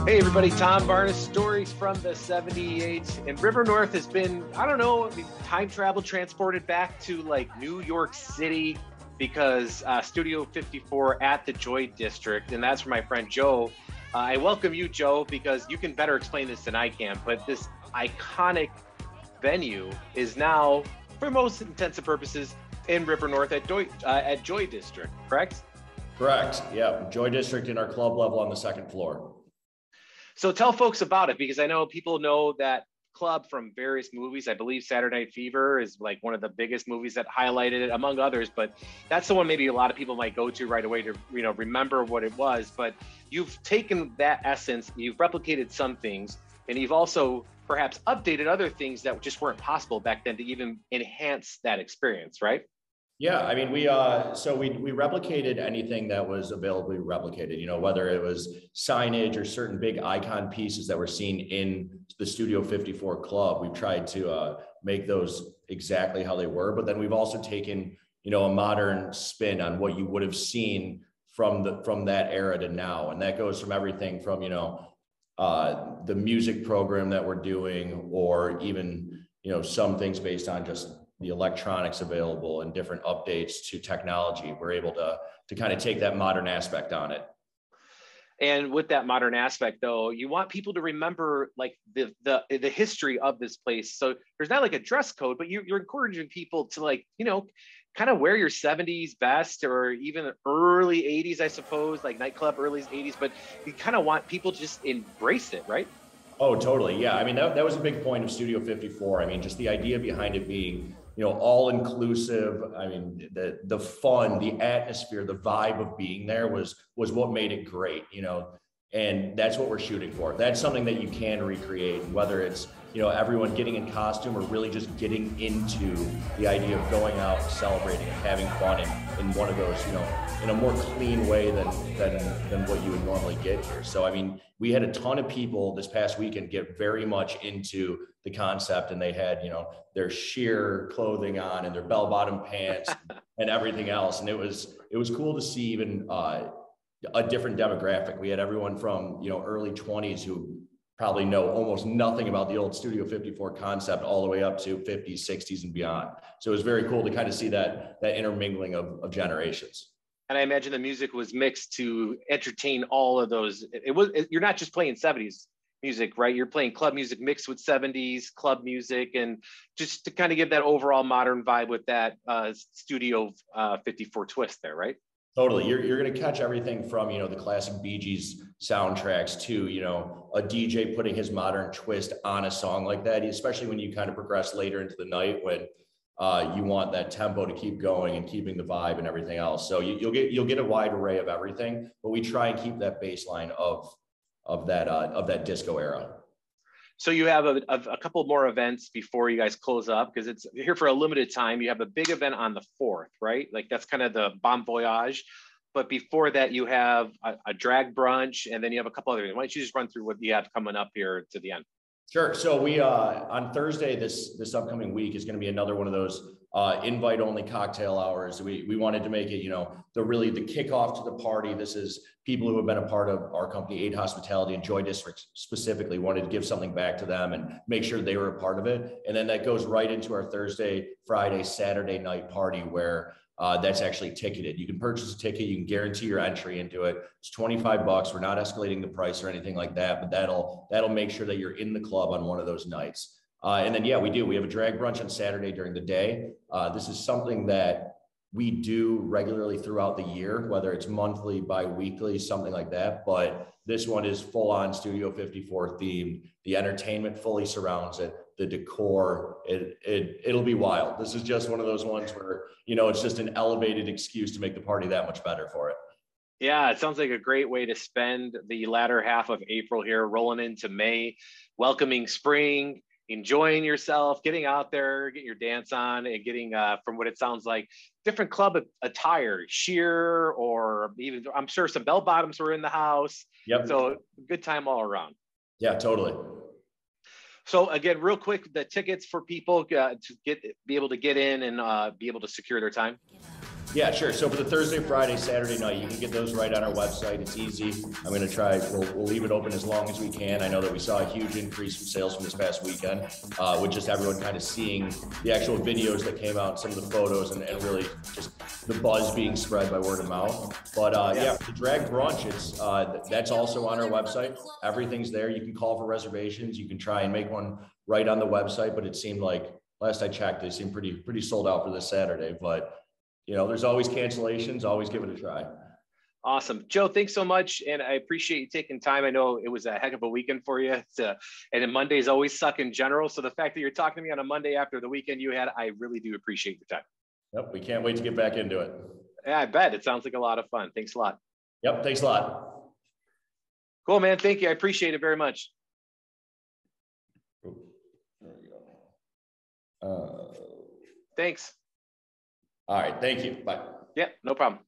Hey everybody, Tom Barnes, stories from the 78. And River North has been, I don't know, time travel transported back to like New York City because Studio 54 at the Joy District. And that's for my friend Joe. I welcome you, Joe, because you can better explain this than I can. But this iconic venue is now, for most intents and purposes, in River North at Joy District, correct? Correct. Yeah. Joy District in our club level on the second floor. So tell folks about it, because I know people know that club from various movies. I believe Saturday Night Fever is like one of the biggest movies that highlighted it, among others, but that's the one maybe a lot of people might go to right away to, remember what it was. But you've taken that essence, you've replicated some things, and you've also perhaps updated other things that just weren't possible back then to even enhance that experience, right? Yeah, I mean, we replicated anything that was available replicated, whether it was signage or certain big icon pieces that were seen in the Studio 54 club. We've tried to make those exactly how they were, but then we've also taken, a modern spin on what you would have seen from that era to now. And that goes from everything from, the music program that we're doing, or even, some things based on just the electronics available and different updates to technology. We're able to kind of take that modern aspect on it. And with that modern aspect, though, you want people to remember like the history of this place. So there's not like a dress code, but you're encouraging people to kind of wear your 70s best, or even early 80s, I suppose, like nightclub early 80s. But you kind of want people to just embrace it, right? Oh, totally. Yeah. I mean, that was a big point of Studio 54. I mean, just the idea behind it being, all inclusive. I mean, the fun, the atmosphere, the vibe of being there was what made it great, and that's what we're shooting for. That's something that you can recreate, whether it's, everyone getting in costume or really just getting into the idea of going out, celebrating and having fun in one of those, in a more clean way than what you would normally get here. So, I mean, we had a ton of people this past weekend get very much into the concept, and they had, their sheer clothing on and their bell-bottom pants and everything else. And it was cool to see even a different demographic. We had everyone from, early 20s who probably know almost nothing about the old Studio 54 concept, all the way up to 50s, 60s and beyond. So it was very cool to kind of see that intermingling of generations. And I imagine the music was mixed to entertain all of those. You're not just playing 70s music, right? You're playing club music mixed with 70s club music, and just to kind of give that overall modern vibe with that Studio 54 twist there, right? Totally. You're going to catch everything from, the classic Bee Gees soundtracks to, a DJ putting his modern twist on a song like that, especially when you kind of progress later into the night when you want that tempo to keep going and keeping the vibe and everything else. So you'll get a wide array of everything, but we try and keep that baseline of that disco era. So you have a couple more events before you guys close up, because it's here for a limited time. You have a big event on the 4th, right? Like that's kind of the bon voyage. But before that, you have a drag brunch, and then you have a couple other things. Why don't you just run through what you have coming up here to the end? Sure. So we on Thursday this upcoming week is going to be another one of those invite only cocktail hours. We wanted to make it, the kickoff to the party. This is people who have been a part of our company, Aid Hospitality and Joy District specifically, wanted to give something back to them and make sure they were a part of it. And then that goes right into our Thursday, Friday, Saturday night party where that's actually ticketed. You can purchase a ticket. You can guarantee your entry into it. It's $25. We're not escalating the price or anything like that, but that'll make sure that you're in the club on one of those nights. And then, we have a drag brunch on Saturday during the day. This is something that we do regularly throughout the year, whether it's monthly, bi-weekly, something like that. But this one is full on Studio 54 themed. The entertainment fully surrounds it. The decor, it'll be wild. This is just one of those ones where, it's just an elevated excuse to make the party that much better for it. Yeah, it sounds like a great way to spend the latter half of April here, rolling into May, welcoming spring, enjoying yourself, getting out there, getting your dance on, and getting, from what it sounds like, different club attire, sheer, or even, I'm sure some bell bottoms were in the house. Yep. So good time all around. Yeah, totally. So again, real quick, the tickets for people to be able to get in and be able to secure their time. Yeah, sure. So for the Thursday, Friday, Saturday night, you can get those right on our website. It's easy. I'm going to try. We'll leave it open as long as we can. I know that we saw a huge increase in sales from this past weekend, with just everyone kind of seeing the actual videos that came out, some of the photos, and really just the buzz being spread by word of mouth. But yeah, the drag brunch, it's that's also on our website. Everything's there. You can call for reservations. You can try and make one right on the website. But it seemed like last I checked, they seemed pretty sold out for this Saturday. But you know, there's always cancellations, always give it a try. Awesome. Joe, thanks so much. And I appreciate you taking time. I know it was a heck of a weekend for you. And then Mondays always suck in general. So the fact that you're talking to me on a Monday after the weekend you had, I really do appreciate your time. Yep. We can't wait to get back into it. Yeah, I bet. It sounds like a lot of fun. Thanks a lot. Yep. Thanks a lot. Cool, man. Thank you. I appreciate it very much. There we go. Thanks. All right. Thank you. Bye. Yeah, no problem.